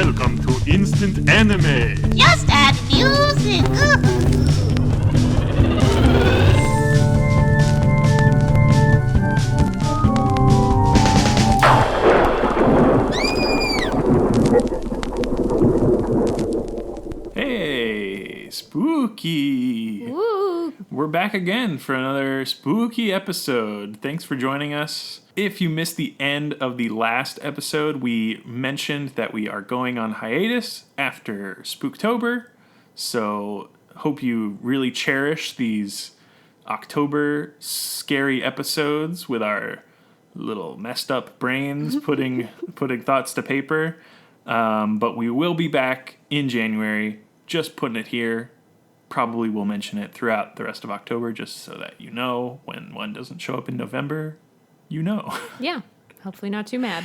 Welcome to Instant Anime. Just add music. Hey, spooky. Woo. We're back again for another spooky episode. Thanks for joining us. If you missed the end of the last episode, we mentioned that we are going on hiatus after Spooktober. So hope you really cherish these October scary episodes with our little messed up brains putting thoughts to paper. But we will be back in January, just putting it here. Probably will mention it throughout the rest of October, just so that you know when one doesn't show up in November, you know. Yeah, hopefully not too mad.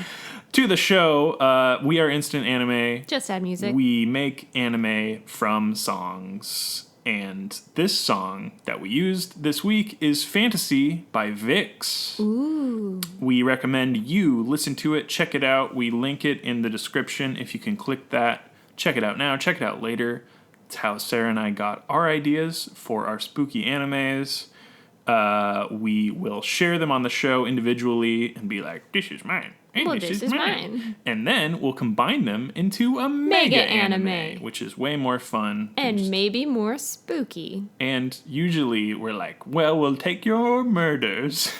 To the show, we are Instant Anime. Just add music. We make anime from songs. And this song that we used this week is Fantasy by Vix. Ooh. We recommend you listen to it, check it out. We link it in the description if you can click that. Check it out now, check it out later. It's how Sarah and I got our ideas for our spooky animes. We will share them on the show individually and be like, this is mine. And Well, this is mine. And then we'll combine them into a mega anime, which is way more fun. And maybe more spooky. And usually we're like, well, we'll take your murders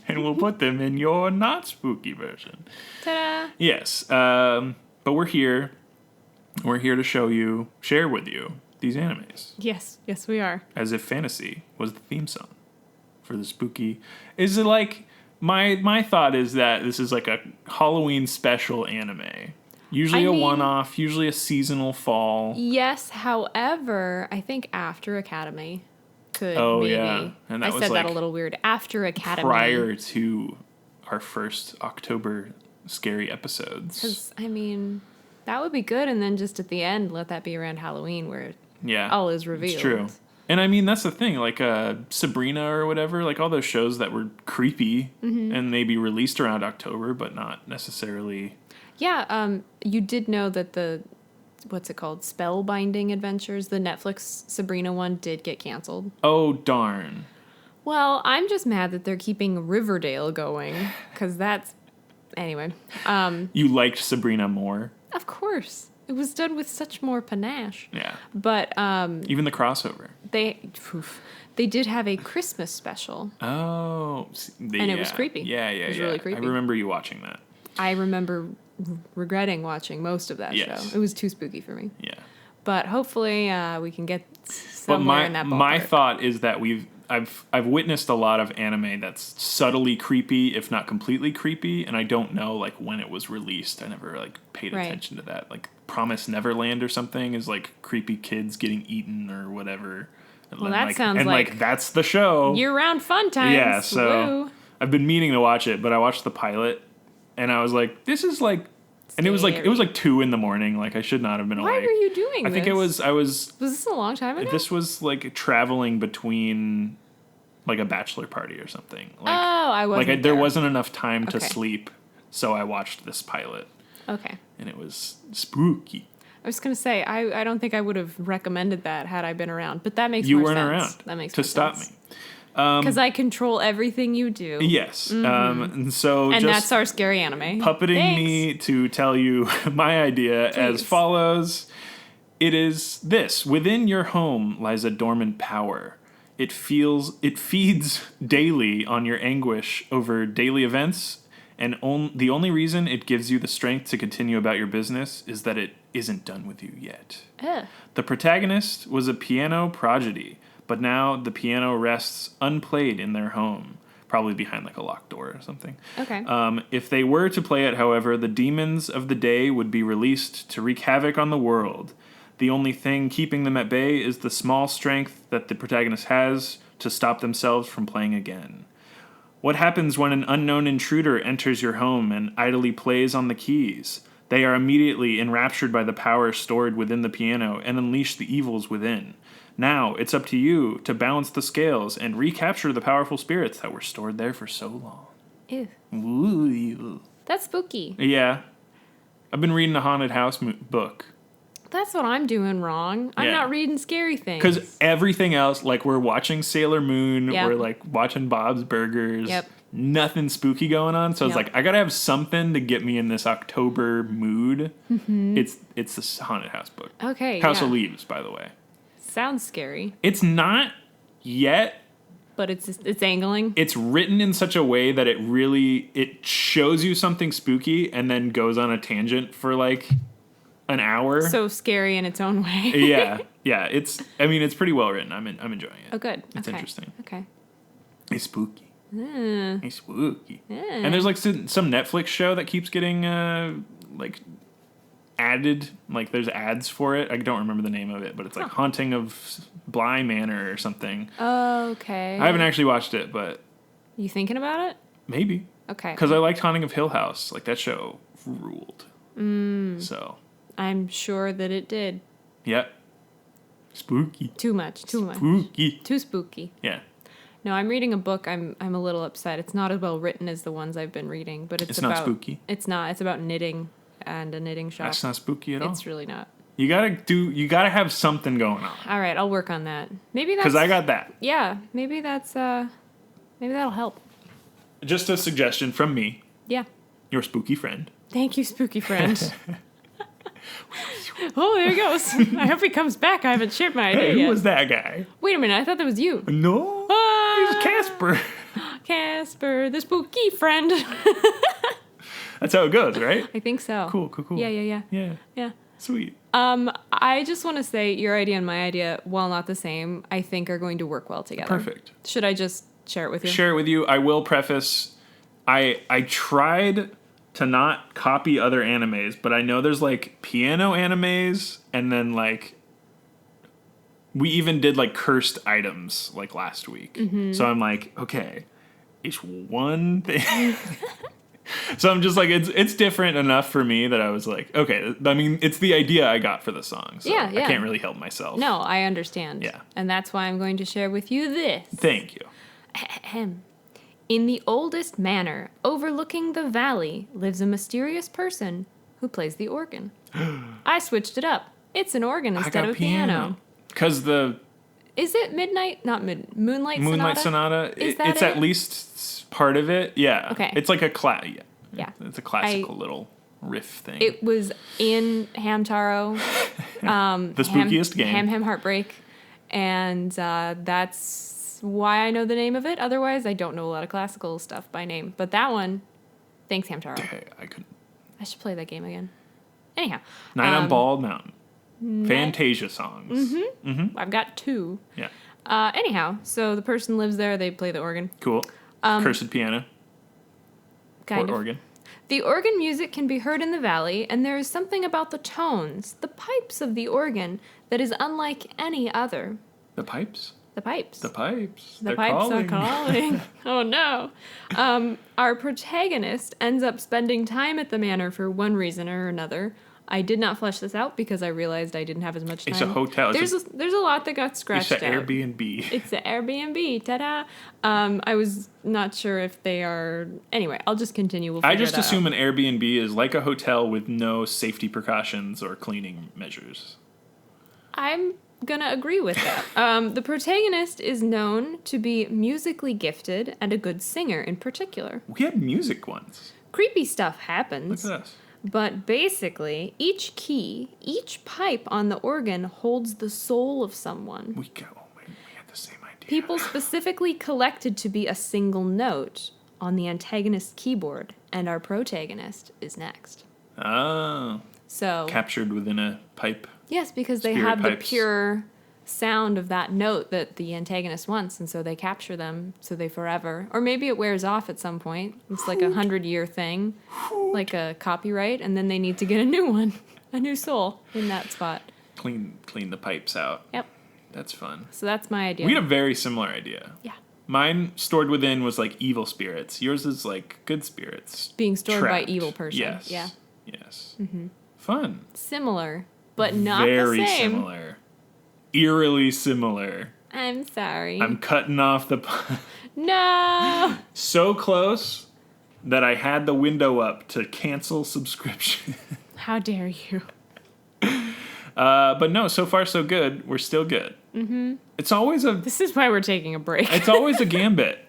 and we'll put them in your not spooky version. Ta-da! Yes, but we're here. We're here to share with you these animes. Yes, we are. As if Fantasy was the theme song for the spooky. Is it like, my thought is that this is like a Halloween special anime. Usually a one-off, usually a seasonal fall. Yes, however, I think After Academy could maybe. Yeah. And that I was said like that a little weird. After Academy. prior to our first October scary episodes. Because, I mean, that would be good, and then just at the end, let that be around Halloween where all is revealed. It's true. And I mean, that's the thing, like Sabrina or whatever, like all those shows that were creepy and maybe released around October, but not necessarily. Yeah, you did know that the, what's it called, Spellbinding Adventures, the Netflix Sabrina one did get canceled. Oh, darn. Well, I'm just mad that they're keeping Riverdale going, because that's, anyway. You liked Sabrina more? Of course. It was done with such more panache. Yeah. But even the crossover. They did have a Christmas special. Oh. And it was creepy. Yeah. It was really creepy. I remember you watching that. I remember regretting watching most of that show. It was too spooky for me. Yeah. But hopefully we can get somewhere in that ballpark. My thought is that I've witnessed a lot of anime that's subtly creepy, if not completely creepy, and I don't know like when it was released. I never like paid attention to that. Like Promise Neverland or something is like creepy kids getting eaten or whatever. Well, that sounds like that's the show. Year-round fun times. Yeah, so Woo. I've been meaning to watch it, but I watched the pilot and I was like, this is like. And it was like 2 a.m. Like I should not have been awake. Why were you doing this? I think I was. Was this a long time ago? This was like traveling between like a bachelor party or something. Like, I wasn't like there wasn't enough time to sleep, so I watched this pilot. Okay. And it was spooky. I was gonna say I don't think I would have recommended that had I been around, but that makes you more weren't sense. around. That makes to more stop sense. me. Because I control everything you do. Yes. And so and just that's our scary anime. Puppeting me to tell you my idea as follows. It is this. Within your home lies a dormant power. It feeds daily on your anguish over daily events, and the only reason it gives you the strength to continue about your business is that it isn't done with you yet. The protagonist was a piano prodigy, but now the piano rests unplayed in their home, probably behind like a locked door or something. Okay. If they were to play it, however, the demons of the day would be released to wreak havoc on the world. The only thing keeping them at bay is the small strength that the protagonist has to stop themselves from playing again. What happens when an unknown intruder enters your home and idly plays on the keys? They are immediately enraptured by the power stored within the piano and unleash the evils within. Now, it's up to you to balance the scales and recapture the powerful spirits that were stored there for so long. Ew. Ooh. That's spooky. Yeah. I've been reading a haunted house book. That's what I'm doing wrong. I'm Yeah. not reading scary things. Because everything else, like we're watching Sailor Moon, Yep. we're like watching Bob's Burgers. Yep. Nothing spooky going on. So it's Yep. like, I got to have something to get me in this October mood. Mm-hmm. It's this haunted house book. Okay, House yeah. of Leaves, by the way. Sounds scary, It's not yet. but it's angling. It's written in such a way that it shows you something spooky and then goes on a tangent for like an hour. So scary in its own way. yeah. It's pretty well written. I'm enjoying it. Oh, good. It's Okay. interesting. Okay. It's spooky. Mm. It's spooky. Yeah. And there's like some Netflix show that keeps getting like added. Like there's ads for it. I don't remember the name of it, but it's like Haunting of Bly Manor or something. Okay. I haven't actually watched it, but You thinking about it? maybe. Okay. Because I liked Haunting of Hill House. Like that show ruled. So, I'm sure that it did. yep. Spooky. Too much. Spooky. Too spooky. Yeah. No, I'm reading a book. I'm a little upset. It's not as well written as the ones I've been reading, but It's about not spooky. It's not. It's about knitting and a knitting shop. That's not spooky at all. It's really not. You gotta have something going on. All right, I'll work on that. Maybe that's Because I got that. Yeah, maybe that'll help. Just a suggestion from me, Yeah. your spooky friend. Thank you, spooky friend. Oh, there he goes. I hope he comes back. I haven't shared my idea Hey, who yet. was that guy? Wait a minute, I thought that was you. No, Ah, he's Casper. Casper, the spooky friend. That's how it goes, right? I think so. Cool. Yeah. Yeah, sweet. I just want to say your idea and my idea, while not the same, I think are going to work well together. Perfect. Should I just share it with you? Share it with you. I will preface, I tried to not copy other animes, but I know there's like piano animes, and then like we even did like cursed items like last week. Mm-hmm. So I'm like, okay, it's one thing. So I'm just like, it's different enough for me that I was like, okay, I mean, it's the idea I got for the song. So Yeah. I can't really help myself. No, I understand. Yeah. And that's why I'm going to share with you this. Thank you. Ahem. In the oldest manor, overlooking the valley, lives a mysterious person who plays the organ. I switched it up. It's an organ instead of a piano. Because the Is it Moonlight Moonlight Sonata, Is that it's it? at least part of it. Yeah. Okay. It's like a Yeah. It's a classical little riff thing. It was in Hamtaro. The spookiest game. Ham Heartbreak. And that's why I know the name of it. Otherwise, I don't know a lot of classical stuff by name. But that one, thanks Hamtaro. Okay, I couldn't. I should play that game again. Anyhow. Night on Bald Mountain. Fantasia songs. I've got 2. Yeah. Anyhow, so the person lives there. They play the organ. Cool. Cursed piano. Kind Or of. organ. The organ music can be heard in the valley, and there is something about the tones, the pipes of the organ, that is unlike any other. The pipes? The pipes. The pipes. The They're pipes calling. are calling. Oh no. Our protagonist ends up spending time at the manor for one reason or another. I did not flesh this out because I realized I didn't have as much time. It's a hotel. There's a lot that got scratched It's an out. Airbnb. It's an Airbnb. Ta-da. I was not sure if they are... Anyway, I'll just continue. We'll I figure just that assume out. an Airbnb is like a hotel with no safety precautions or cleaning measures. I'm gonna agree with that. The protagonist is known to be musically gifted and a good singer in particular. We had music once. Creepy stuff happens. Look at us. But basically, each key, each pipe on the organ holds the soul of someone. We had the same idea. People specifically collected to be a single note on the antagonist's keyboard, and our protagonist is next. Oh. So, Captured within a pipe. yes, because they Spirit have pipes. the pure sound of that note that the antagonist wants, and so they capture them so they forever. Or maybe it wears off at some point. It's like 100-year thing, like a copyright, and then they need to get a new one, a new soul in that spot. Clean the pipes out. Yep. That's fun. So that's my idea. We had a very similar idea. Yeah. Mine stored within was like evil spirits. Yours is like good spirits. Being stored by Trapped. evil person. Yes. Yeah. Yes. Mm-hmm. Fun. Similar, but not Very the same. similar. Eerily similar. I'm sorry. I'm cutting off the... No! So close that I had the window up to cancel subscription. How dare you? But no, so far so good. We're still good. Mm-hmm. It's always This is why we're taking a break. It's always a gambit.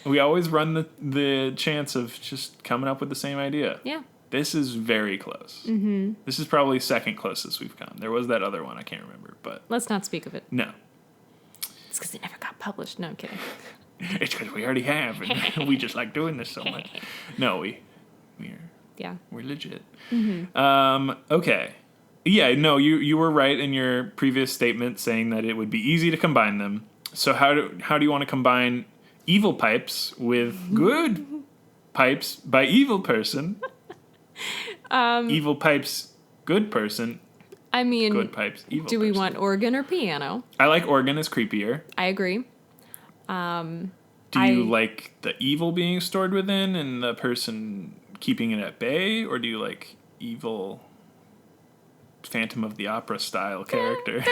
We always run the chance of just coming up with the same idea. Yeah. This is very close. Mm-hmm. This is probably second closest we've come. There was that other one I can't remember, but Let's not speak of it. no. It's because it never got published. No, I'm kidding. It's because we already have, and we just like doing this so much. No, Yeah. we're legit. Mm-hmm. Okay. Yeah, no, you were right in your previous statement saying that it would be easy to combine them. So how do you want to combine evil pipes with good pipes by evil person? Evil pipes, good person. I mean, Good pipes, evil do we person. want organ or piano? I like organ as creepier. I agree. Do you like the evil being stored within and the person keeping it at bay? Or do you like evil Phantom of the Opera style character?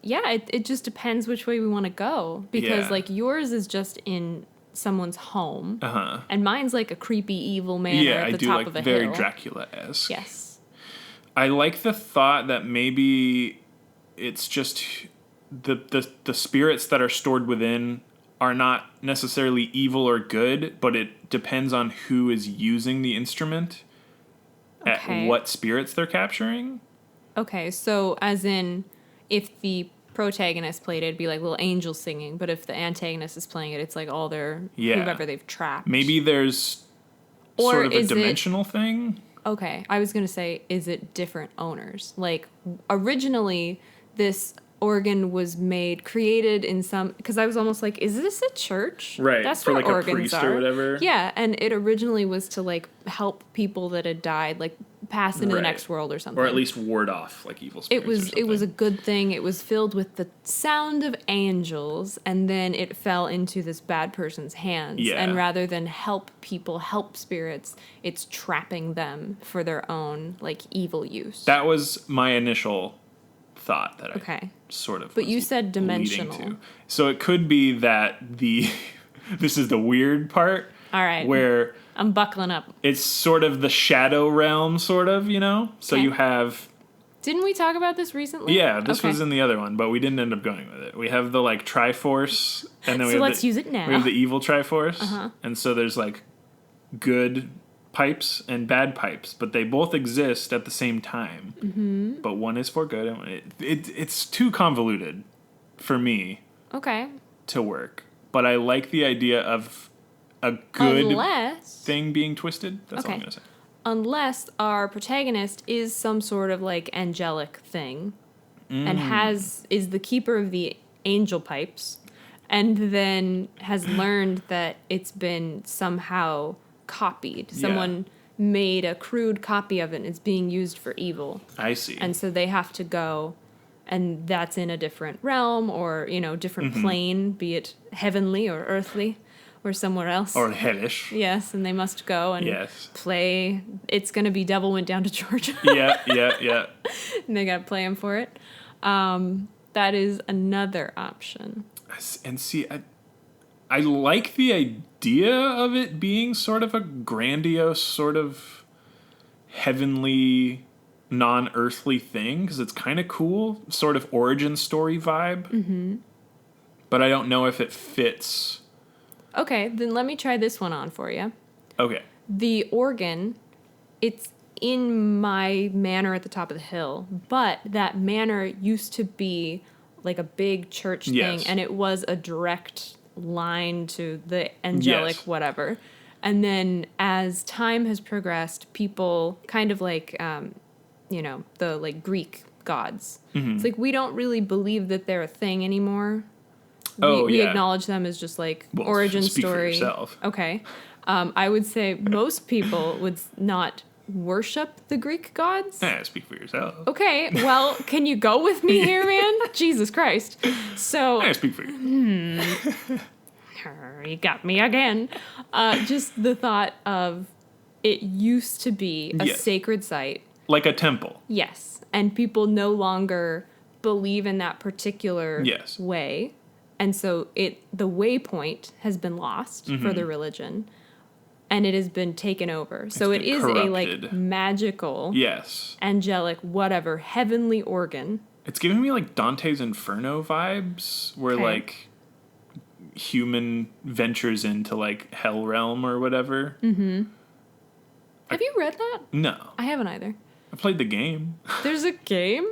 Yeah, it just depends which way we want to go. Because, Yeah. like, yours is just in someone's home. Uh-huh. And mine's like a creepy evil manor Yeah, at I the do top like of a very hill. Dracula-esque. Yes. I like the thought that maybe it's just the spirits that are stored within are not necessarily evil or good, but it depends on who is using the instrument Okay. at what spirits they're capturing. Okay, so as in, if the protagonist played it, it'd be like little angels singing, but if the antagonist is playing it, it's like all their Yeah. whoever they've trapped. Maybe there's Or sort of a is it- dimensional thing. Okay, I was gonna say, is it different owners? Like, originally, this organ was created in some, because I was almost like, is this a church? Right, That's for what like a organs priest are. or whatever. Yeah, and it originally was to like help people that had died, like pass into the Right. next world or something. Or at least ward off like evil spirits. It was a something. good thing. It was filled with the sound of angels, and then it fell into this bad person's hands. Yeah. And rather than help people, help spirits, it's trapping them for their own like evil use. That was my initial thought that I Okay. sort of. But was you said leading dimensional. to. So it could be that the this is the weird part. All right. Where I'm buckling up. it's sort of the shadow realm, sort of, you know. So Okay. you have. Didn't we talk about this recently? Yeah, this Okay. was in the other one, but we didn't end up going with it. We have the like Triforce, and then we So have let's the, use it now. We have the evil Triforce, and so there's like good pipes and bad pipes, but they both exist at the same time. Mm-hmm. But one is for good, and it's too convoluted for me Okay. to work. But I like the idea of a good Unless thing being twisted. That's all I'm Okay. gonna say. unless our protagonist is some sort of like angelic thing and is the keeper of the angel pipes and then has learned that it's been somehow copied. Yeah. Someone made a crude copy of it and it's being used for evil. I see. And so they have to go and that's in a different realm or, different plane, be it heavenly or earthly or somewhere else. or hellish. Yes, and they must go and Yes. play. It's going to be Devil Went Down to Georgia. Yeah. And they got to play him for it. That is another option. And see, I like the idea of it being sort of a grandiose, sort of heavenly, non-earthly thing, because it's kind of cool, sort of origin story vibe. Mm-hmm. But I don't know if it fits. Okay, then let me try this one on for you. Okay. The organ, it's in my manor at the top of the hill, but that manor used to be like a big church Yes. thing, and it was a direct line to the angelic Yes. whatever. And then as time has progressed, people kind of like, the like Greek gods. Mm-hmm. It's like we don't really believe that they're a thing anymore. We yeah. acknowledge them as just like Well, origin speak for story. yourself. Okay. I would say most people would not worship the Greek gods. Speak for yourself. Okay, well, can you go with me here, man? Jesus Christ. So, Speak for yourself. you got me again. Just the thought of it used to be a Yes. sacred site. Like a temple. Yes. And people no longer believe in that particular Yes. way. And so the waypoint has been lost Mm-hmm. for the religion. and it has been taken over. So it been is corrupted. a like magical, Yes. angelic, whatever, heavenly organ. It's giving me like Dante's Inferno vibes, where Okay. like human ventures into like hell realm or whatever. Have you read that? No, I haven't either. I played the game. There's a game?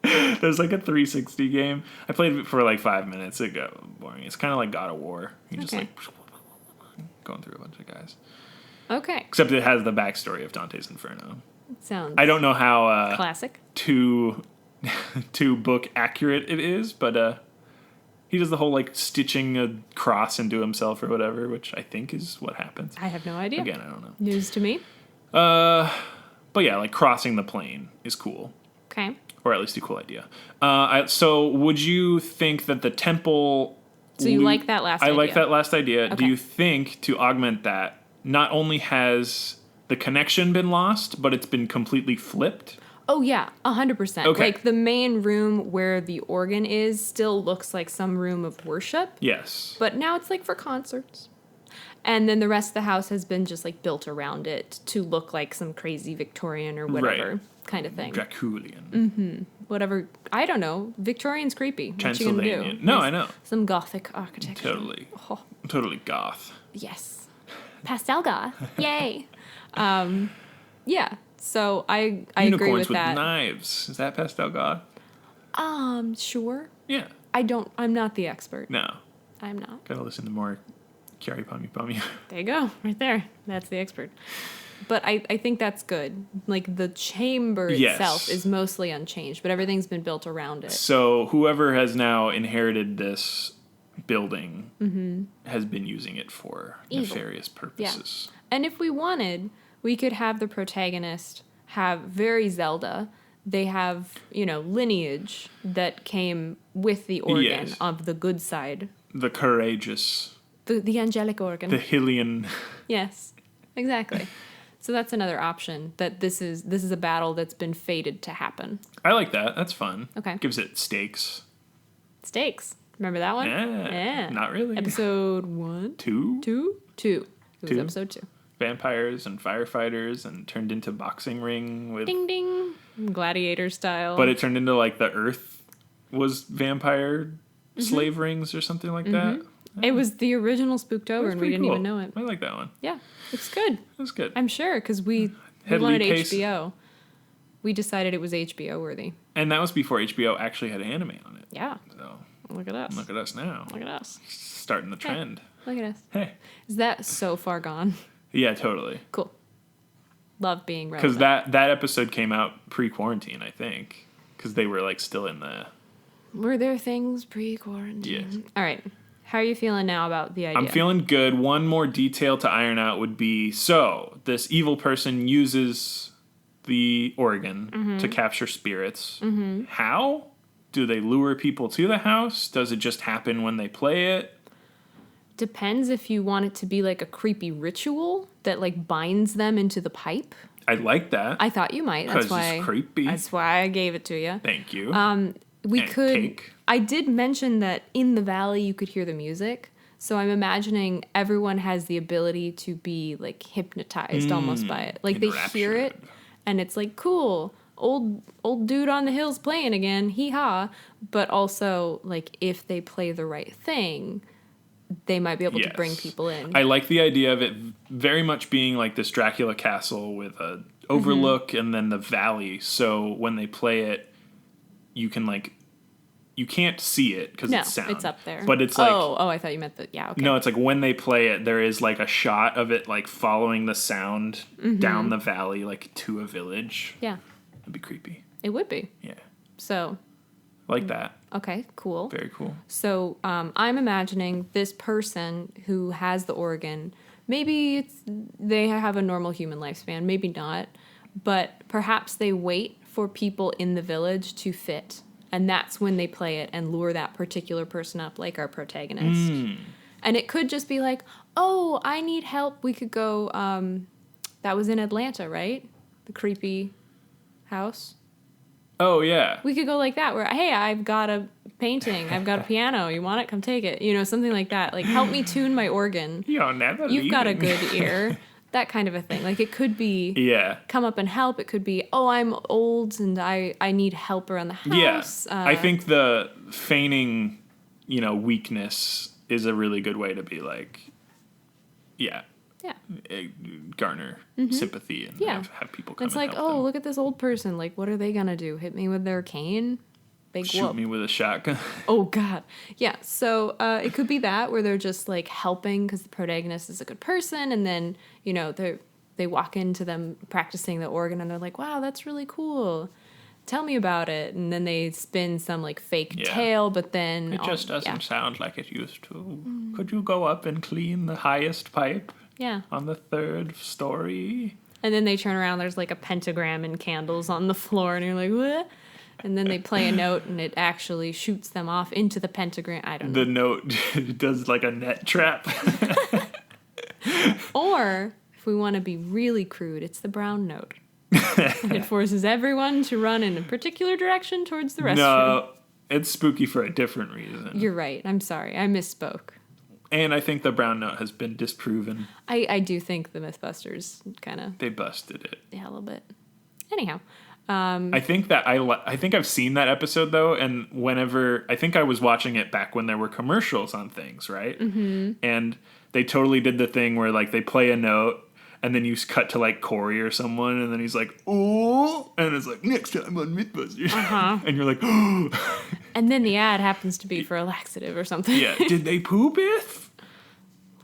There's like a 360 game. I played it for like 5 minutes. It got boring. It's kind of like God of War. You just Okay. like going through a bunch of guys. Okay. Except it has the backstory of Dante's Inferno. Sounds I don't know how classic. too book accurate it is, but he does the whole like stitching a cross into himself or whatever, which I think is what happens. I have no idea. Again, I don't know. News to me. But yeah, like crossing the plane is cool, Okay. or at least a cool idea. So would you think that the temple? So you like that last idea? I like that last idea. Do Okay. you think, to augment that, not only has the connection been lost, but it's been completely flipped? Oh yeah, 100%. Okay. Like the main room where the organ is still looks like some room of worship, Yes. but now it's like for concerts. And then the rest of the house has been just like built around it to look like some crazy Victorian or whatever Right. kind of thing. Draculian. Whatever. I don't know. Victorian's creepy. What you gonna do? Transylvanian. No, I know. Some Gothic architecture. Totally. Oh, Totally goth. yes. Pastel goth. Yay. Yeah. So I agree Unicorns with with that. knives. Is that pastel goth? Sure. Yeah. I'm not the expert. No. I'm not. Gotta listen to more Kiari Pami Pami. There you go. Right there. That's the expert. But I think that's good. Like the chamber Yes. itself is mostly unchanged, but everything's been built around it. So whoever has now inherited this building has been using it for Evil. nefarious purposes. And if we wanted, we could have the protagonist have very Zelda. They have, lineage that came with the organ Yes. of the good side. The courageous, The angelic organ. the Hylian. Yes, exactly. So that's another option, that this is a battle that's been fated to happen. I like that. That's fun. Okay. Gives it stakes. Stakes. Remember that one? Yeah. Not really. Episode 1? Two 2? It was Two? episode 2. vampires and firefighters and turned into boxing ring with. Ding ding. Gladiator style. But it turned into like the Earth was vampire slave rings or something like that. It was the original Spooktober, That's and we pretty didn't cool. even know it. I like that one. Yeah, it's good. That's good. I'm sure, because we Headley wanted Case. HBO. We decided it was HBO worthy. And that was before HBO actually had anime on it. Yeah. So Look at us. look at us now. Look at us. Starting the trend. Look at us. Hey. Is that so far gone? Yeah, totally. Cool. Love being relevant. Because that episode came out pre-quarantine, I think. Because they were like still in the. Were there things pre-quarantine? Yes. All right. How are you feeling now about the idea? I'm feeling good. One more detail to iron out would be, so this evil person uses the organ to capture spirits. How? Do they lure people to the house? Does it just happen when they play it? Depends if you want it to be like a creepy ritual that like binds them into the pipe. I like that. I thought you might. Because That's why. it's creepy. That's why I gave it to you. Thank you. We And could. cake. I did mention that in the valley you could hear the music. So I'm imagining everyone has the ability to be like hypnotized almost by it. Like they hear it, enraptured. and it's like cool. Old dude on the hill's playing again. Hee haw. But also like if they play the right thing, they might be able to bring Yes. people in. I like the idea of it very much being like this Dracula castle with a overlook and then the valley. So when they play it, you can like, you can't see it because no, it's sound. it's up there. But it's like, oh, I thought you meant that. Yeah, okay. no, it's like when they play it, there is like a shot of it like following the sound down the valley, like to a village. Yeah, That'd be creepy. it would be. Yeah. So, Like that. okay, cool. Very cool. So I'm imagining this person who has the organ. Maybe they have a normal human lifespan, maybe not, but perhaps they wait for people in the village to fit, and that's when they play it and lure that particular person up, like our protagonist. And it could just be like, oh, I need help. We could go. That was in Atlanta, right? The creepy house. Oh, yeah. We could go like that, where, hey, I've got a painting, I've got a piano, you want it? Come take it. You know, something like that. Like, help me tune my organ. You're never You've got a leaving. good ear. That kind of a thing. Like, it could be Yeah. come up and help. It could be, oh, I'm old and I need help around the house. Yeah. I think the feigning, weakness is a really good way to be like, Yeah. garner sympathy and Yeah. have people come It's and like, help oh, them. look at this old person. Like, what are they going to do? Hit me with their cane? Big Shoot whoop. me with a shotgun. Oh, God. Yeah. So it could be that where they're just like helping because the protagonist is a good person. And then, they walk into them practicing the organ and they're like, wow, that's really cool. Tell me about it. And then they spin some like fake Yeah. tale, but then It just doesn't sound like it used to. Could you go up and clean the highest pipe Yeah. on the 3rd story? And then they turn around, there's like a pentagram and candles on the floor, and you're like, what? And then they play a note, and it actually shoots them off into the pentagram. I don't know. The note does like a net trap. Or, if we want to be really crude, it's the brown note. And it forces everyone to run in a particular direction towards the restroom. No, it's spooky for a different reason. You're right. I'm sorry. I misspoke. And I think the brown note has been disproven. I do think the Mythbusters kind of, They busted it. yeah, a little bit. Anyhow. I think that I think I've seen that episode though, and whenever I think I was watching it back when there were commercials on things, right? Mm-hmm. And they totally did the thing where like they play a note, and then you cut to like Corey or someone, and then he's like, "Oh," and it's like next time on Mythbusters, and you're like, "Oh." And then the ad happens to be for a laxative or something. Yeah, did they poop it?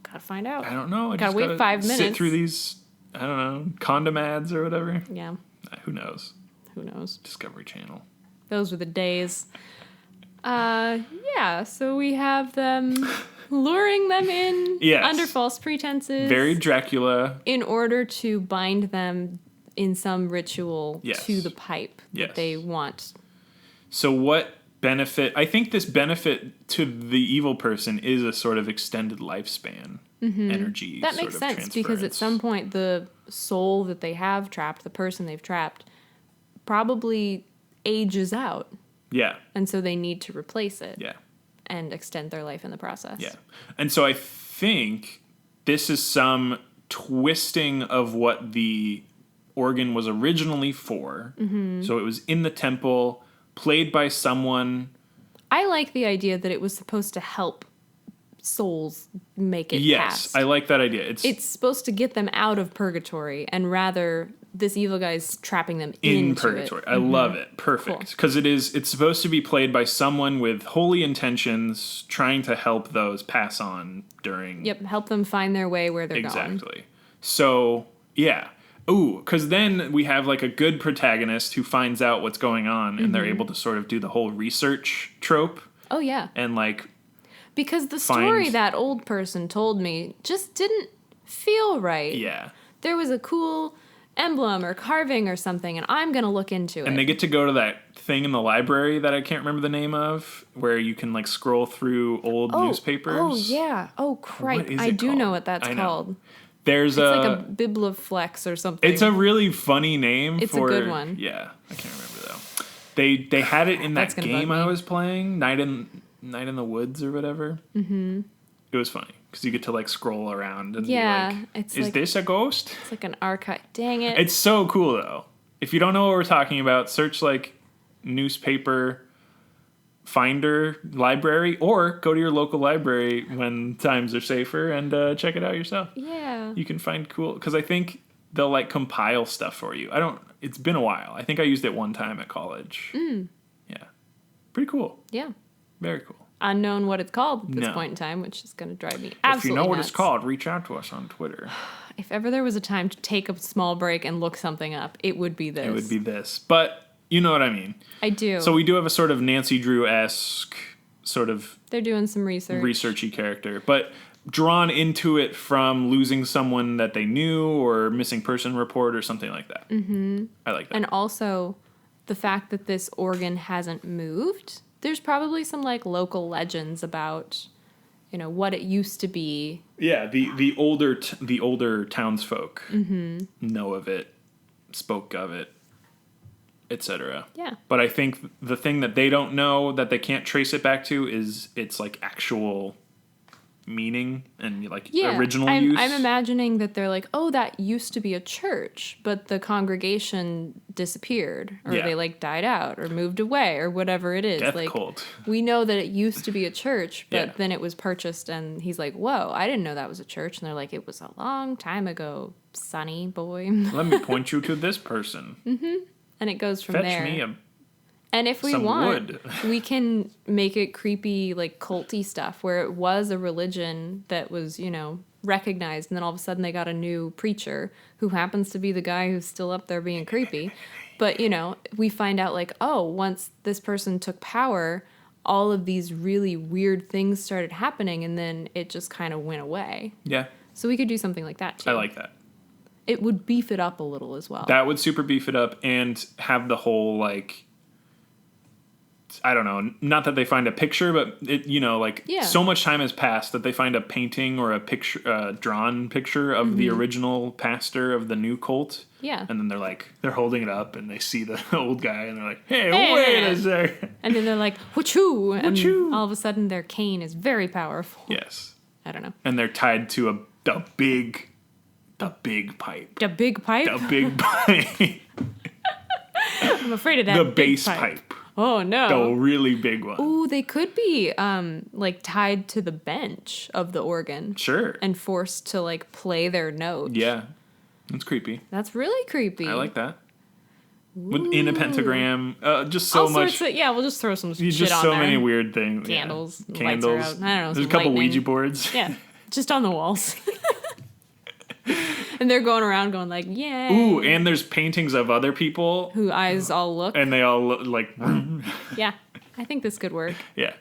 Gotta find out. I don't know. I Gotta just wait 5 Sit minutes. through these, I don't know, condom ads or whatever. Yeah. Who knows? Who knows? Discovery Channel. Those were the days. Yeah, so we have them luring them in Yes. under false pretenses. Very Dracula. in order to bind them in some ritual Yes. to the pipe Yes. that they want. So what benefit? I think this benefit to the evil person is a sort of extended lifespan energy. That sort makes of sense because at transference. some point the soul that they have trapped, the person they've trapped, probably ages out. Yeah, And so they need to replace it yeah, and extend their life in the process. yeah. And so I think this is some twisting of what the organ was originally for. Mm-hmm. So it was in the temple, played by someone. I like the idea that it was supposed to help souls make it Yes, past. I like that idea. It's supposed to get them out of purgatory, and rather this evil guy's trapping them in into purgatory. it. I love it. Perfect. Because it's supposed to be played by someone with holy intentions, trying to help those pass on during. Yep, help them find their way where they're going. Exactly. So yeah. Ooh, because then we have like a good protagonist who finds out what's going on, and they're able to sort of do the whole research trope Oh yeah, and like. because the story Find- that old person told me just didn't feel right. Yeah. There was a cool emblem or carving or something, and I'm gonna look into it. And they get to go to that thing in the library that I can't remember the name of, where you can like scroll through old newspapers. Oh yeah. Oh cripe! is I it do called? know what that's I know. called. There's It's like a biblioflex or something. It's a really funny name. It's a for, good one. Yeah, I can't remember though. They had it in that That's gonna game bug I me. was playing, Night in the Woods or whatever. Mm-hmm. It was funny because you get to like scroll around and Yeah, be like, it's "Is like- this a ghost?" It's like an archive. Dang it! It's so cool though. If you don't know what we're talking about, search like newspaper finder library, or go to your local library when times are safer and check it out yourself. yeah. You can find cool because I think they'll like compile stuff for you. It's been a while. I think I used it one time at college. Yeah, pretty cool. Yeah. Very cool. Unknown what it's called at this No. point in time, which is going to drive me If absolutely you know what nuts. it's called, reach out to us on Twitter. If ever there was a time to take a small break and look something up, it would be this. It would be this, but you know what I mean. I do. So we do have a sort of Nancy Drew-esque sort of They're doing some research. researchy character, but drawn into it from losing someone that they knew or missing person report or something like that. Mm-hmm. I like that. And also the fact that this organ hasn't moved. There's probably some like local legends about, what it used to be. Yeah, the older townsfolk know of it, spoke of it. etc. Yeah. But I think the thing that they don't know that they can't trace it back to is its like actual meaning and like original use. I'm imagining that they're like, oh, that used to be a church, but the congregation disappeared, or they like died out, or moved away, or whatever it is. Death like, cult. we know that it used to be a church, but Yeah. then it was purchased, and he's like, whoa, I didn't know that was a church. And they're like, it was a long time ago, sonny boy. Let me point you to this person. And it goes from Fetch there. me And if we some want, wood. we can make it creepy, like culty stuff, where it was a religion that was, you know, recognized, and then all of a sudden they got a new preacher who happens to be the guy who's still up there being creepy. But, you know, we find out like, oh, once this person took power, all of these really weird things started happening, and then it just kind of went away. Yeah. So we could do something like that too. I like that. It would beef it up a little as well. That would super beef it up and have the whole like, I don't know, not that they find a picture, but it, you know, like so much time has passed that they find a painting or a picture, drawn picture of the original pastor of the new cult. Yeah. And then they're holding it up and they see the old guy and they're like, hey, wait a second. And then they're like, wachoo! And Wachoo. all of a sudden their cane is very powerful. Yes. I don't know. And they're tied to the big pipe. The big pipe? The big pipe. I'm afraid of that The big bass pipe. Oh, no. The really big one. Ooh, they could be like tied to the bench of the organ. Sure. And forced to like play their note. Yeah. That's creepy. That's really creepy. I like that. In a pentagram. Just so all much. Sorts of, yeah, we'll just throw some shit Just on so there. many weird things. Candles. Yeah. Lights are Candles. out. I don't know. There's a some couple lightning. Ouija boards. Yeah. Just on the walls. And they're going around going like, yay. Ooh, and there's paintings of other people. Who eyes all look. And they all look like. Yeah. I think this could work. Yeah.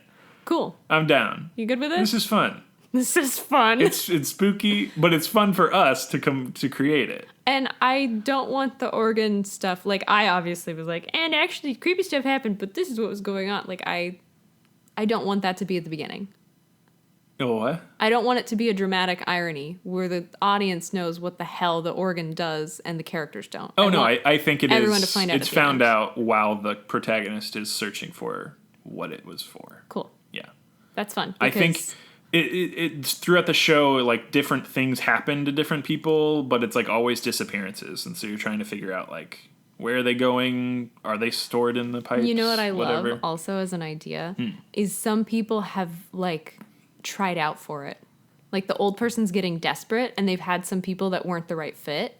Cool. I'm down. You good with this? This is fun. This is fun. It's spooky, but it's fun for us to come to create it. And I don't want the organ stuff. Like, I obviously was like, and actually creepy stuff happened, but this is what was going on. Like, I don't want that to be at the beginning. Oh, what? I don't want it to be a dramatic irony where the audience knows what the hell the organ does and the characters don't. Oh, no, I think it everyone is. To find out It's at the found end. out while the protagonist is searching for what it was for. Cool. Yeah. That's fun. I think it's throughout the show, like, different things happen to different people, but it's, like, always disappearances. And so you're trying to figure out, like, where are they going? Are they stored in the pipes? You know what I Whatever. love also as an idea is some people have, like, tried out for it. Like, the old person's getting desperate, and they've had some people that weren't the right fit,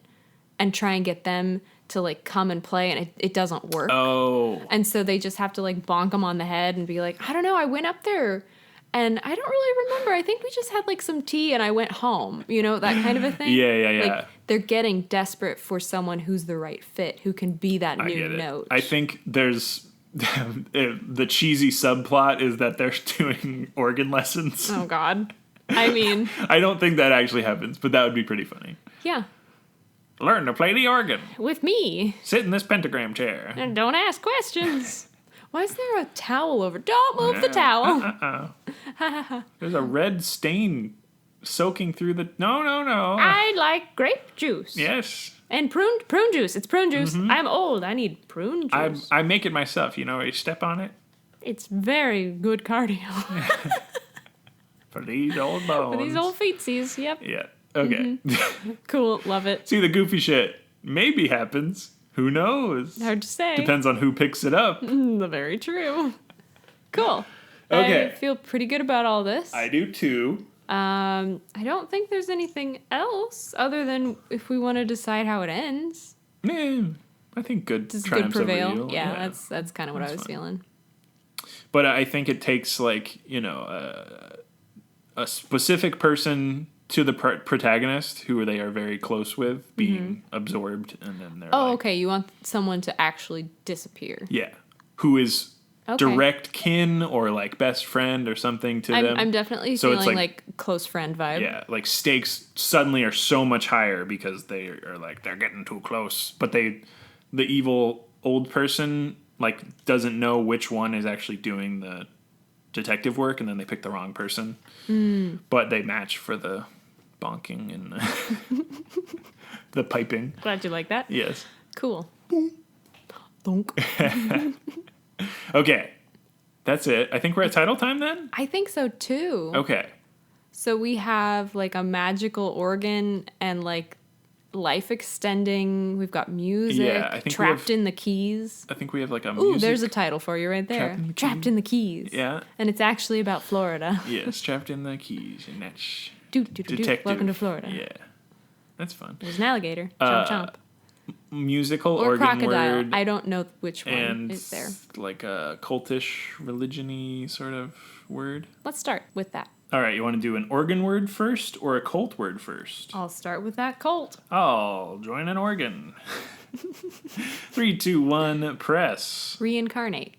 and try and get them to, like, come and play, and it doesn't work. Oh. And so they just have to, like, bonk them on the head and be like, I don't know, I went up there, and I don't really remember. I think we just had, like, some tea, and I went home. You know, that kind of a thing. Yeah. Like, they're getting desperate for someone who's the right fit, who can be that I new get it. note. I think there's the cheesy subplot is that they're doing organ lessons. Oh, God. I mean... I don't think that actually happens, but that would be pretty funny. Yeah. Learn to play the organ. With me. Sit in this pentagram chair. And don't ask questions. Why is there a towel over? Don't move the towel. There's a red stain soaking through the... No. I like grape juice. Yes. And prune juice. It's prune juice. I'm old. I need prune juice. I make it myself. You know, you step on it. It's very good cardio. For these old bones. For these old feetsies. Yep. Yeah. Okay. Cool. Love it. See, the goofy shit maybe happens. Who knows? Hard to say. Depends on who picks it up. Very true. Cool. Okay. I feel pretty good about all this. I do too. I don't think there's anything else other than if we want to decide how it ends. Yeah, I think good Does good triumphs over prevail? evil. Yeah, that's kind of what I was fine. feeling. But I think it takes, like, you know, a specific person to the protagonist who they are very close with being absorbed, and then they're Oh, like, okay. You want someone to actually disappear. yeah, who is Okay. direct kin or like best friend or something to them. I'm definitely So it's feeling like close friend vibe. Yeah, like stakes suddenly are so much higher because they are like they're getting too close. But the evil old person like doesn't know which one is actually doing the detective work, and then they pick the wrong person. But they match for the bonking and the piping. Glad you like that. Yes. Cool. Thunk. Okay. That's it. I think we're at title time then? I think so too. Okay. So we have like a magical organ and like life extending. We've got music. Yeah, I think Trapped in the Keys. I think we have like a Ooh, music. there's a title for you right there. Trapped in the Keys. Yeah. And it's actually about Florida. Yes, Trapped in the Keys. And that's Detective. Welcome to Florida. Yeah. That's fun. There's an alligator. Chomp chomp. Musical Or organ crocodile. word. I don't know which one And is there. like a cultish, religion-y sort of word. Let's start with that. All right, you want to do an organ word first or a cult word first? I'll start with that cult. I'll join an organ. 3, 2, 1, press. Reincarnate.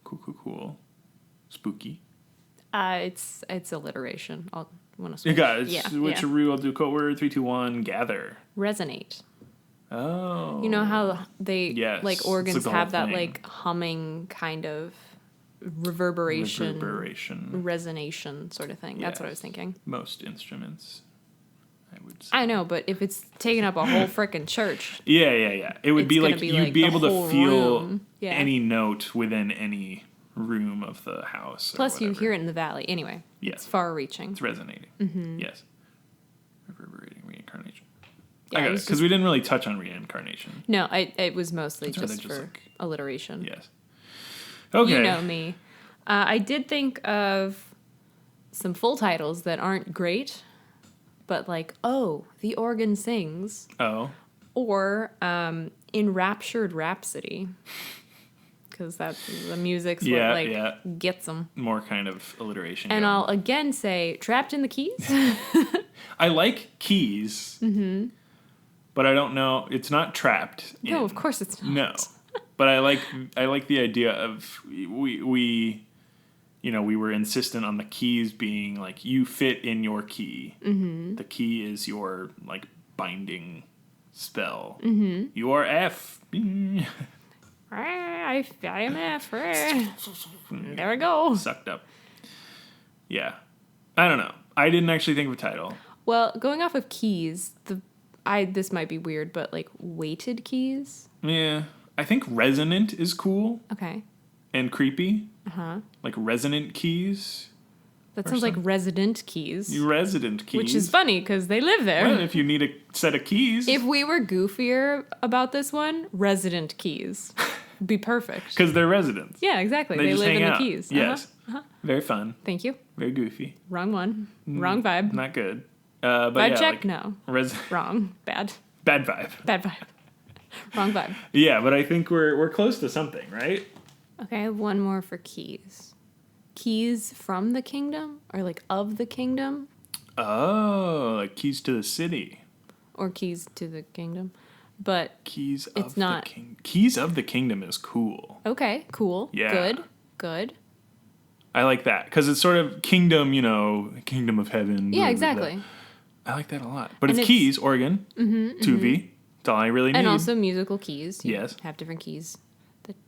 Cool. Spooky. It's alliteration. I'll want to switch. You got it. Yeah. Switcheroo. I'll do code word. 3, 2, 1, gather. Resonate. Oh. You know how they Yes, like it's organs like the have whole that thing. like humming kind of reverberation, resonation sort of thing. That's what I was thinking. Most instruments, I would say. I know, but if it's taking up a whole frickin' church, Yeah. It would It's be gonna like be you'd like be the able to whole feel room. Yeah. any note within any room of the house. plus you hear it in the valley. Anyway, Yes. it's far-reaching. It's resonating. Mm-hmm. Yes. Reverberating reincarnation. Yeah, I it got it was because we didn't really touch on reincarnation. No, it was mostly It's rather just just for like- alliteration. Yes. Okay. You know me. I did think of some full titles that aren't great, but like, oh, the organ sings, Oh. or Enraptured Rhapsody, because that's the music's what gets them. More kind of alliteration. And going. I'll again say Trapped in the Keys. I like keys. Mm-hmm. But I don't know. It's not trapped. No, of course it's not. No. But I like the idea of we were insistent on the keys being like you fit in your key. Mm-hmm. The key is your like binding spell. Mm-hmm. You are F. I am F. There we go. Sucked up. Yeah. I don't know. I didn't actually think of a title. Well, going off of keys, this might be weird, but like weighted keys. Yeah. I think resonant is cool Okay. and creepy. Uh-huh. Like resonant keys. That sounds like resident keys. Resident keys. Which is funny because they live there. Well, if you need a set of keys. If we were goofier about this one, resident keys be perfect. Because they're residents. Yeah, exactly. They just live hang in out. the keys. Yes. Very fun. Thank you. Very goofy. Wrong one. Wrong vibe. Not good. But Vibe yeah, check? like No. Wrong. Bad. Bad vibe. Bad vibe. Wrong vibe. Yeah, but I think we're close to something, right? Okay, I have one more for keys. Keys from the kingdom? Or like of the kingdom? Oh, like keys to the city. Or keys to the kingdom. But Keys of It's not- the kingdom. Keys of the kingdom is cool. okay, cool. Yeah. Good. I like that because it's sort of kingdom, kingdom of heaven. Yeah, exactly. I like that a lot. But And it's it's- keys, organ, 2V. That's all I really need. And also musical keys. You Yes. have different keys.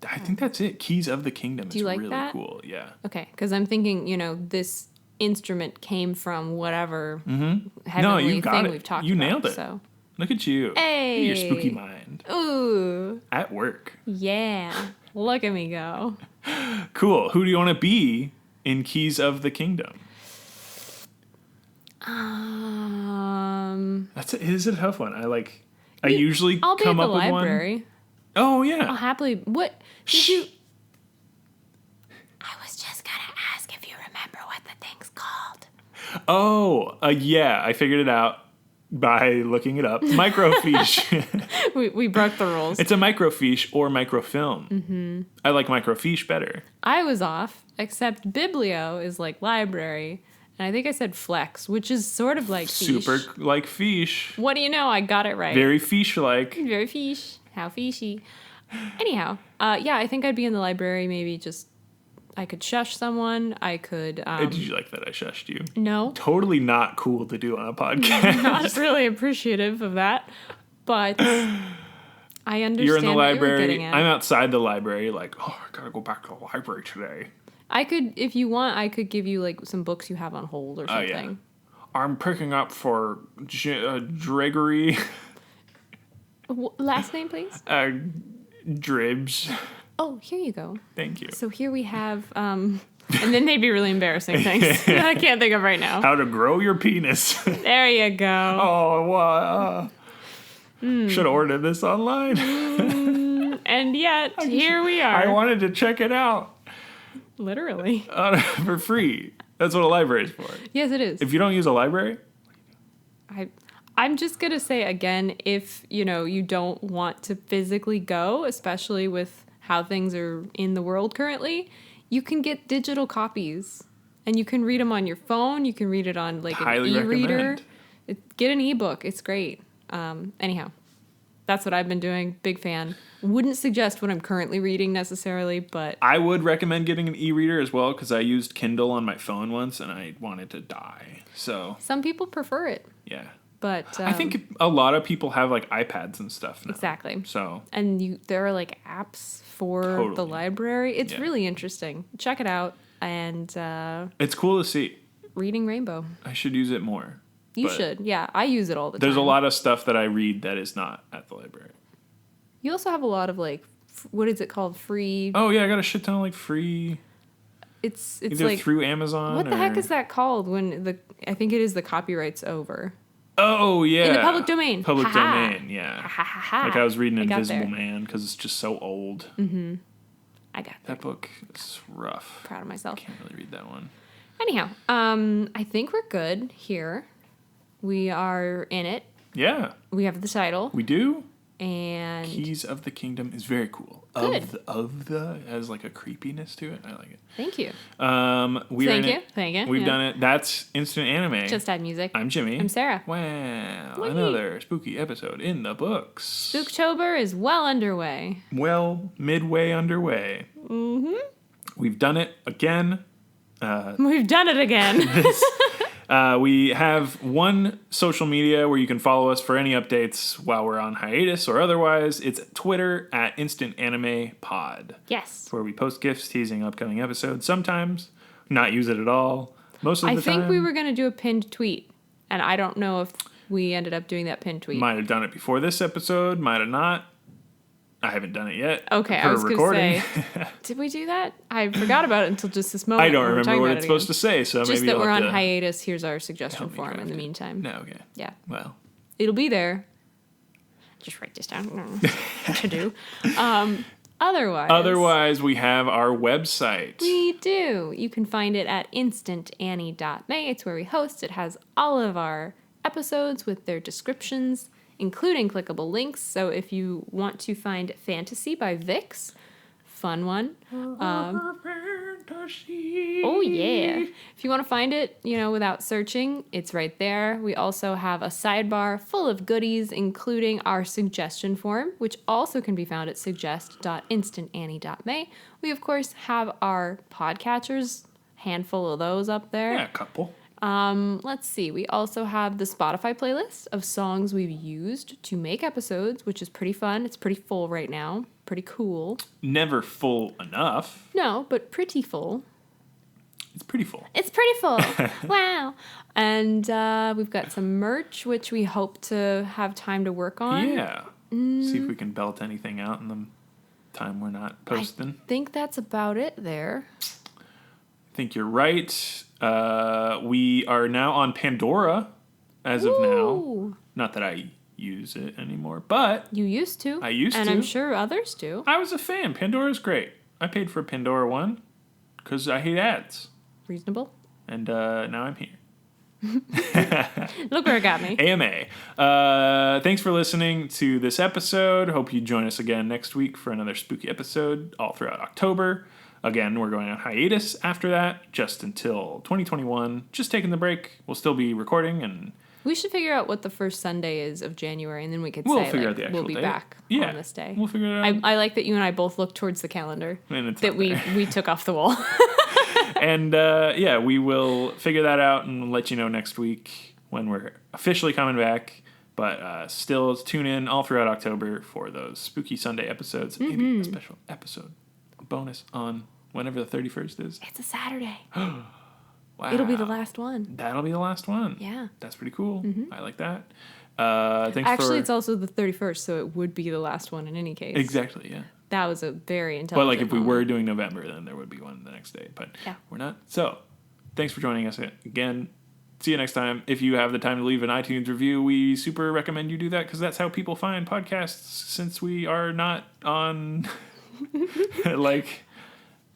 I think that's it. Keys of the kingdom is you like really that? cool. Yeah. Okay, because I'm thinking, this instrument came from whatever No, heavenly you got thing it. we've talked You about. nailed it. So, Look at you. Hey. Your spooky mind. ooh, At work. yeah, look at me go. Cool. Who do you want to be in Keys of the Kingdom? It is a tough one. I usually I'll be come at the up with library. one. Oh, I'll yeah. happily. What did you? I was just gonna ask if you remember what the thing's called. Oh, yeah. I figured it out by looking it up. Microfiche. We broke the rules. It's a microfiche or microfilm. Mm-hmm. I like microfiche better. I was off, except Biblio is like library, and I think I said flex, which is sort of like fiche. Super like fiche. What do you know? I got it right. Very fiche-like. Very fiche. How fishy. Anyhow, yeah, I think I'd be in the library. Maybe just I could shush someone. I could. Did you like that I shushed you? No, Totally not cool to do on a podcast. not really appreciative of that, but I understand. You're in the what you were library. getting at. I'm outside the library. Like, I gotta go back to the library today. I could, if you want, I could give you like some books you have on hold or Oh, something. yeah. I'm picking up for Gregory. Last name, please. Dribs. Oh, here you go. Thank you. So here we have, and then they'd be really embarrassing things I can't think of right now. How to grow your penis. There you go. Oh, wow. Should have ordered this online. And yet, here we are. I wanted to check it out Literally. for free. That's what a library is for. Yes, it is. If you don't use a library, I'm just going to say again, if, you don't want to physically go, especially with how things are in the world currently, you can get digital copies and you can read them on your phone. You can read it on like highly an e-reader. recommend. Get an ebook. It's great. Anyhow, that's what I've been doing. Big fan. Wouldn't suggest what I'm currently reading necessarily, but I would recommend getting an e-reader as well because I used Kindle on my phone once and I wanted to die. So some people prefer it. yeah. But I think a lot of people have like iPads and stuff now. Exactly. So and there are like apps for the Totally. library. It's Yeah. really interesting. Check it out. And it's cool to see. reading Rainbow. I should use it more. You But should. Yeah, I use it all the time. There's a lot of stuff that I read that is not at the library. You also have a lot of like, what is it called? Free. Oh yeah, I got a shit ton of like free. It's Either like through Amazon. what the heck or- is that called when I think it is the copyright's over. Oh yeah. In the public domain. Public Ha-ha. domain. Yeah. Ha ha ha ha. Like I was reading I got Invisible there. Man because it's just so old. I got that. That book is rough. Proud of myself. Can't really read that one. Anyhow, I think we're good here. We are in it. Yeah, We have the title, we do. and Keys of the Kingdom is very cool. Good. Of the has like a creepiness to it. I like it. thank you. We are Thank in you. it. Thank you. We've Yeah. done it. That's Instant Anime. Just add music. I'm Jimmy. I'm Sarah. Wow, Whee! another spooky episode in the books. Spooktober is well underway. Well, midway underway. Mm-hmm. We've done it again. We've done it again. We have one social media where you can follow us for any updates while we're on hiatus or otherwise. It's Twitter at Instant Anime Pod, Yes. where we post gifs teasing upcoming episodes. Sometimes not use it at all. Most of the I time, think we were going to do a pinned tweet, and I don't know if we ended up doing that pinned tweet. might have done it before this episode, might have not. I haven't done it yet. Okay, for I was going to recording. say, did we do that? I forgot about it until just this moment. I don't when we're remember talking what about it's it supposed to again. say, so Just maybe that you'll we're have on to hiatus. Here's our suggestion help me form in craft the it. meantime. No, okay. Yeah. Well, It'll be there. Just write this down. To do. otherwise, we have our website. We do. You can find it at instantannie.me. It's where we host. It has all of our episodes with their descriptions, including clickable links. So if you want to find Fantasy by Vix, fun one. Oh, yeah. If you want to find it, without searching, it's right there. We also have a sidebar full of goodies, including our suggestion form, which also can be found at suggest.instantannie.me. We, of course, have our podcatchers, handful of those up there. Yeah, a couple. Let's see. We also have the Spotify playlist of songs we've used to make episodes, which is pretty fun. It's pretty full right now. Pretty cool. Never full enough. No, but pretty full. It's pretty full. It's pretty full. Wow. And we've got some merch, which we hope to have time to work on. Yeah. See if we can belt anything out in the time we're not posting. I think that's about it there. I think you're right. We are now on Pandora as of now. Ooh. Not that I use it anymore, but You used to. I used and to. I'm sure others do. I was a fan. Pandora's great. I paid for Pandora 1 because I hate ads. Reasonable. And now I'm here. Look where it got me. AMA. Thanks for listening to this episode. Hope you join us again next week for another spooky episode all throughout October. Again, we're going on hiatus after that, just until 2021. Just taking the break. We'll still be recording, and We should figure out what the first Sunday is of January, and then we could we'll say figure like, out the actual we'll be date. back Yeah, on this day. We'll figure it out. I like that you and I both look towards the calendar And it's that not there. we took off the wall. And yeah, we will figure that out and let you know next week when we're officially coming back. But still tune in all throughout October for those spooky Sunday episodes. Maybe a special episode, a bonus on whenever the 31st is. It's a Saturday. Wow. It'll be the last one. That'll be the last one. Yeah. That's pretty cool. I like that. Actually, it's also the 31st, so it would be the last one in any case. Exactly, yeah. That was a very intelligent But like if we moment. were doing November, then there would be one the next day. But Yeah. we're not. So thanks for joining us again. See you next time. If you have the time to leave an iTunes review, we super recommend you do that because that's how people find podcasts since we are not on like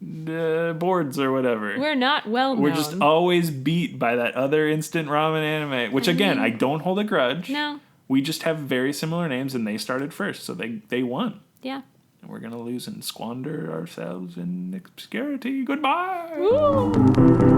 boards or whatever. We're not well known. We're just always beat by that other instant ramen anime, which again, I don't hold a grudge. No. We just have very similar names and they started first, so they won. Yeah. And we're going to lose and squander ourselves in obscurity. Goodbye. Woo!